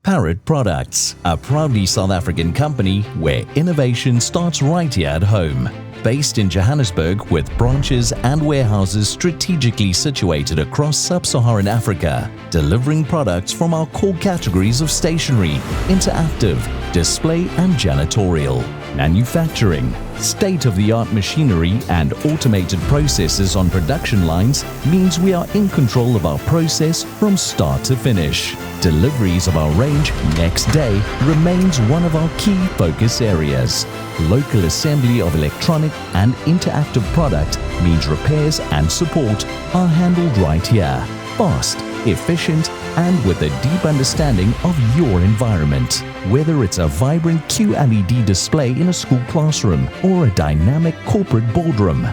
Parrot Products, a proudly South African company where innovation starts right here at home. Based in Johannesburg with branches and warehouses strategically situated across Sub-Saharan Africa, delivering products from our core categories of stationery, interactive, display and janitorial. Manufacturing, state-of-the-art machinery and automated processes on production lines means we are in control of our process from start to finish. Deliveries of our range next day remains one of our key focus areas. Local assembly of electronic and interactive product means repairs and support are handled right here. Fast, efficient and with a deep understanding of your environment. Whether it's a vibrant QLED display in a school classroom or a dynamic corporate boardroom,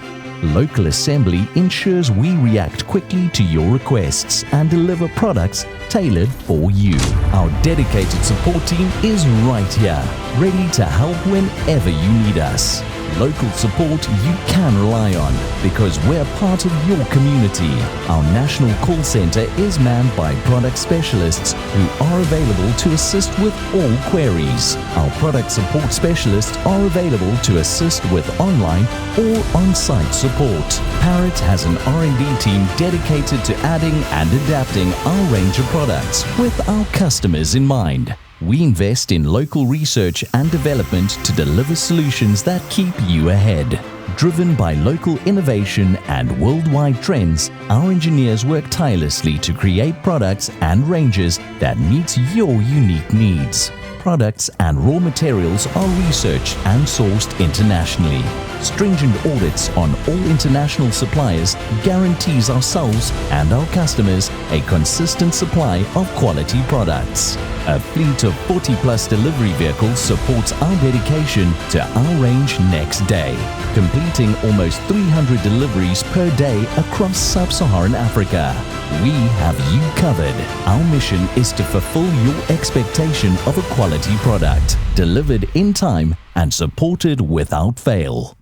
local assembly ensures we react quickly to your requests and deliver products tailored for you. Our dedicated support team is right here, ready to help whenever you need us. Local support you can rely on because we're part of your community. Our national call center is manned by product specialists who are available to assist with all queries. Our product support specialists are available to assist with online or on-site support. Parrot has an R&D team dedicated to adding and adapting our range of products with our customers in mind. We invest in local research and development to deliver solutions that keep you ahead. Driven by local innovation and worldwide trends, our engineers work tirelessly to create products and ranges that meet your unique needs. Products and raw materials are researched and sourced internationally. Stringent audits on all international suppliers guarantees ourselves and our customers a consistent supply of quality products. A fleet of 40+ delivery vehicles supports our dedication to our range next day, completing almost 300 deliveries per day across Sub-Saharan Africa. We have you covered. Our mission is to fulfill your expectation of a quality product, delivered in time and supported without fail.